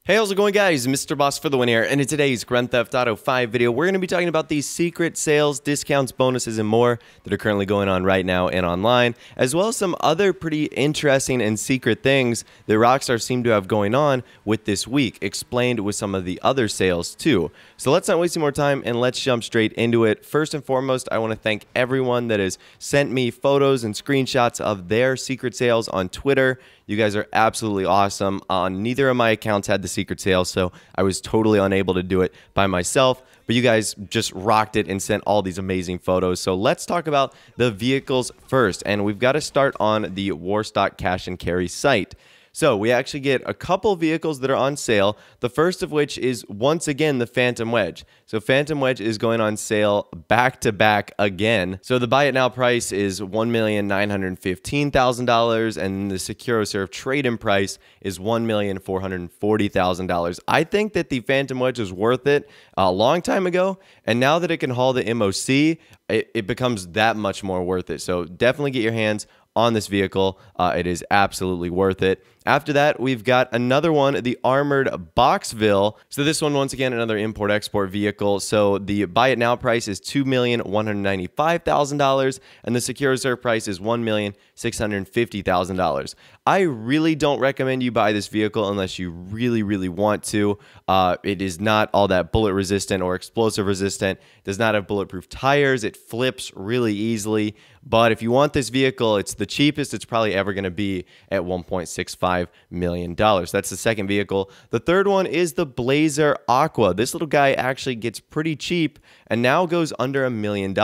Hey, how's it going, guys? Mr. Boss for the win here, and in today's Grand Theft Auto 5 video, we're going to be talking about these secret sales, discounts, bonuses, and more that are currently going on right now and online, as well as some other pretty interesting and secret things that Rockstar seem to have going on with this week, explained with some of the other sales too. So let's not waste any more time, and let's jump straight into it. First and foremost, I want to thank everyone that has sent me photos and screenshots of their secret sales on Twitter. You guys are absolutely awesome. Neither of my accounts had the secret sale, so I was totally unable to do it by myself. But you guys just rocked it and sent all these amazing photos. So let's talk about the vehicles first. And we've got to start on the Warstock cash and carry site. So we actually get a couple vehicles that are on sale, the first of which is once again the Phantom Wedge. So Phantom Wedge is going on sale back to back again. So the buy it now price is $1,915,000 and the SecuroServe trade-in price is $1,440,000. I think that the Phantom Wedge was worth it a long time ago, and now that it can haul the MOC, it becomes that much more worth it. So definitely get your hands on this vehicle. It is absolutely worth it. After that, we've got another one, the Armored Boxville. So this one, once again, another import-export vehicle. So the buy it now price is $2,195,000 and the SecuroServe price is $1,650,000. I really don't recommend you buy this vehicle unless you really want to. It is not all that bullet resistant or explosive resistant. It does not have bulletproof tires. It flips really easily. But if you want this vehicle, it's the cheapest it's probably ever going to be at $1.65 million. That's the second vehicle. The third one is the Blazer Aqua. This little guy actually gets pretty cheap and now goes under $1 million.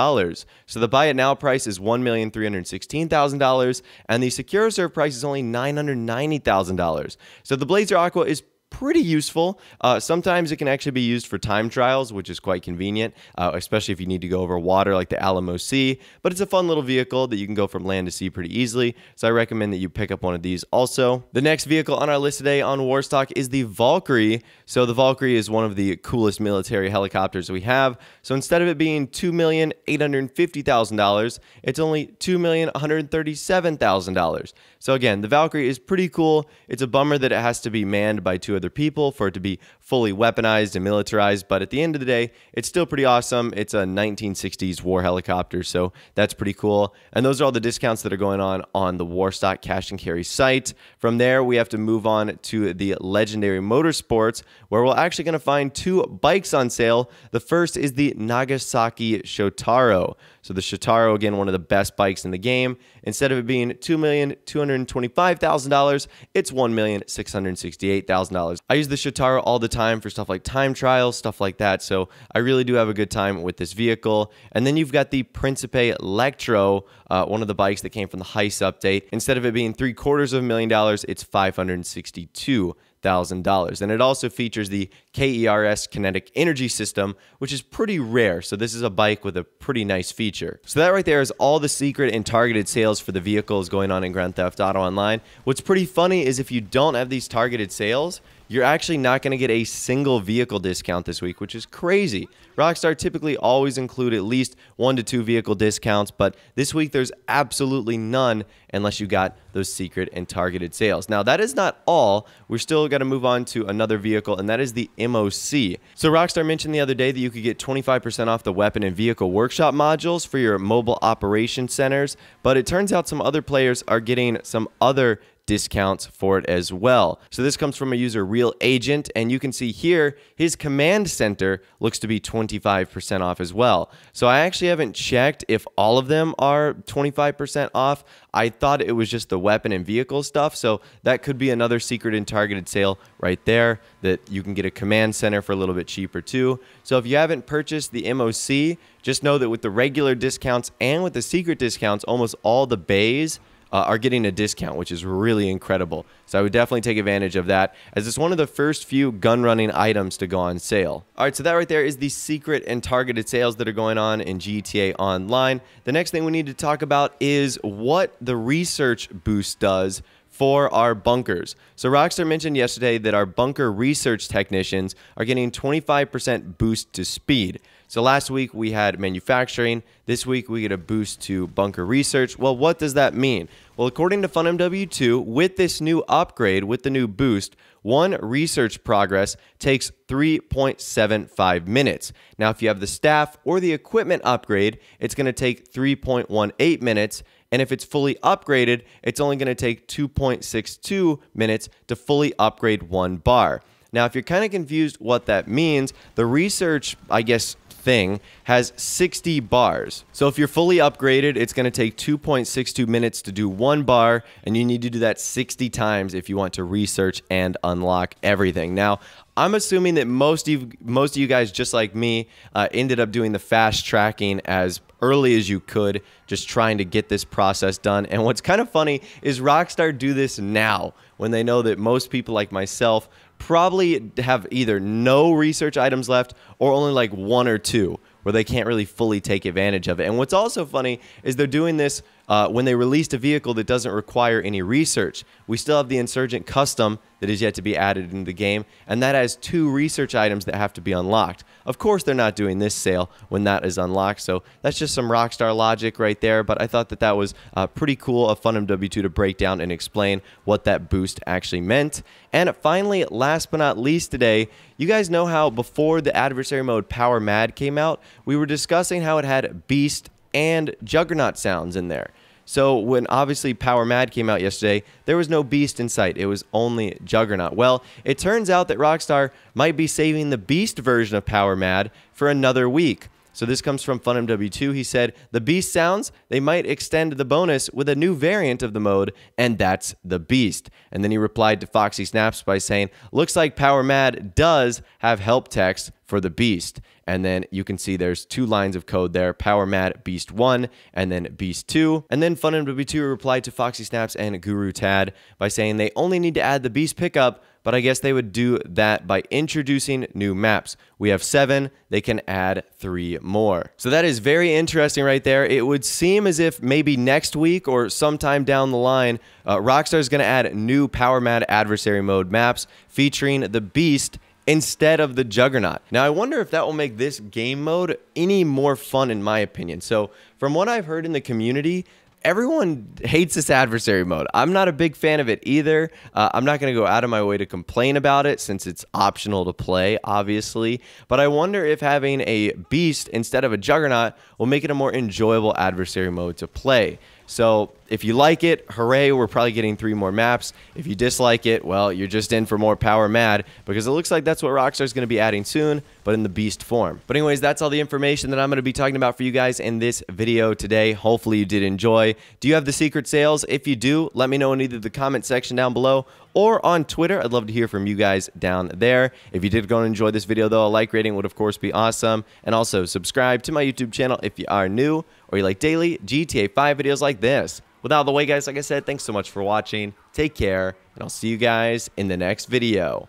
So the buy it now price is $1,316,000 and the SecuroServe price is only $990,000. So the Blazer Aqua is pretty useful. Sometimes it can actually be used for time trials, which is quite convenient, especially if you need to go over water like the Alamo Sea. But it's a fun little vehicle that you can go from land to sea pretty easily. So I recommend that you pick up one of these also. The next vehicle on our list today on Warstock is the Valkyrie. So the Valkyrie is one of the coolest military helicopters we have. So instead of it being $2,850,000, it's only $2,137,000. So again, the Valkyrie is pretty cool. It's a bummer that it has to be manned by two other people for it to be fully weaponized and militarized, but at the end of the day, it's still pretty awesome. It's a 1960s war helicopter, so that's pretty cool. And those are all the discounts that are going on the Warstock cash and carry site. From there, we have to move on to the legendary Motorsports, where we're actually going to find two bikes on sale. The first is the Nagasaki Shotaro. So the Shotaro, again, one of the best bikes in the game. Instead of it being $2,225,000, it's $1,668,000. I use the Shotaro all the time for stuff like time trials, stuff like that. So I really do have a good time with this vehicle. And then you've got the Principe Electro, one of the bikes that came from the Heist update. Instead of it being $750,000, it's $562,000. And it also features the KERS kinetic energy system, which is pretty rare. So this is a bike with a pretty nice feature. So that right there is all the secret and targeted sales for the vehicles going on in Grand Theft Auto Online. What's pretty funny is if you don't have these targeted sales, you're actually not going to get a single vehicle discount this week, which is crazy. Rockstar typically always include at least 1 to 2 vehicle discounts, but this week there's absolutely none unless you got those secret and targeted sales. Now, that is not all. We're still going to move on to another vehicle, and that is the MOC. So Rockstar mentioned the other day that you could get 25% off the weapon and vehicle workshop modules for your mobile operation centers, but it turns out some other players are getting some other discounts for it as well. So this comes from a user Real Agent, and you can see here his command center looks to be 25% off as well. So I actually haven't checked if all of them are 25% off. I thought it was just the weapon and vehicle stuff, so that could be another secret and targeted sale right there, that you can get a command center for a little bit cheaper too. So if you haven't purchased the MOC, just know that with the regular discounts and with the secret discounts, almost all the bays are getting a discount, which is really incredible. So I would definitely take advantage of that, as it's one of the first few gun running items to go on sale. All right, so that right there is the secret and targeted sales that are going on in GTA Online. The next thing we need to talk about is what the research boost does for our bunkers. So Rockstar mentioned yesterday that our bunker research technicians are getting 25% boost to speed. So last week we had manufacturing. This week we get a boost to bunker research. Well, what does that mean? Well, according to FunMW2, with this new upgrade, with the new boost, one research progress takes 3.75 minutes. Now, if you have the staff or the equipment upgrade, it's going to take 3.18 minutes. And if it's fully upgraded, it's only going to take 2.62 minutes to fully upgrade one bar. Now, if you're kind of confused what that means, the research, I guess, thing has 60 bars. So if you're fully upgraded, it's going to take 2.62 minutes to do one bar, and you need to do that 60 times if you want to research and unlock everything. Now, I'm assuming that most of you guys, just like me, ended up doing the fast tracking as early as you could, just trying to get this process done. And what's kind of funny is Rockstar do this now when they know that most people like myself probably have either no research items left or only like one or two where they can't really fully take advantage of it. And what's also funny is they're doing this when they released a vehicle that doesn't require any research. We still have the Insurgent Custom that is yet to be added into the game, and that has 2 research items that have to be unlocked. Of course, they're not doing this sale when that is unlocked, so that's just some Rockstar logic right there, but I thought that that was pretty cool of FunMW2 to break down and explain what that boost actually meant. And finally, last but not least today, you guys know how before the adversary mode Power Mad came out, we were discussing how it had Beast and Juggernaut sounds in there. So when obviously Power Mad came out yesterday, there was no Beast in sight. It was only Juggernaut. Well, it turns out that Rockstar might be saving the Beast version of Power Mad for another week. So this comes from FunMW2. He said, the Beast sounds, they might extend the bonus with a new variant of the mode, and that's the Beast. And then he replied to Foxy Snaps by saying, looks like Power Mad does have help text for the Beast. And then you can see there's 2 lines of code there, Power Mad Beast 1 and then Beast 2. And then FunMW2 replied to Foxy Snaps and Guru Tad by saying they only need to add the Beast pickup, but I guess they would do that by introducing new maps. We have 7, they can add 3 more. So that is very interesting right there. It would seem as if maybe next week or sometime down the line, Rockstar is going to add new Power Mad adversary mode maps featuring the Beast instead of the Juggernaut. Now, I wonder if that will make this game mode any more fun, in my opinion. So from what I've heard in the community, everyone hates this adversary mode. I'm not a big fan of it either. I'm not going to go out of my way to complain about it since it's optional to play, obviously. But I wonder if having a Beast instead of a Juggernaut will make it a more enjoyable adversary mode to play. So if you like it, hooray, we're probably getting 3 more maps. If you dislike it, well, you're just in for more Power Mad, because it looks like that's what Rockstar's going to be adding soon, but in the Beast form. But anyways, that's all the information that I'm going to be talking about for you guys in this video today. Hopefully you did enjoy. Do you have the secret sales? If you do, let me know in either the comment section down below or on Twitter. I'd love to hear from you guys down there. If you did go and enjoy this video, though, a like rating would, of course, be awesome. And also subscribe to my YouTube channel if you are new or you like daily GTA 5 videos like this. With out of the way, guys, like I said, thanks so much for watching. Take care, and I'll see you guys in the next video.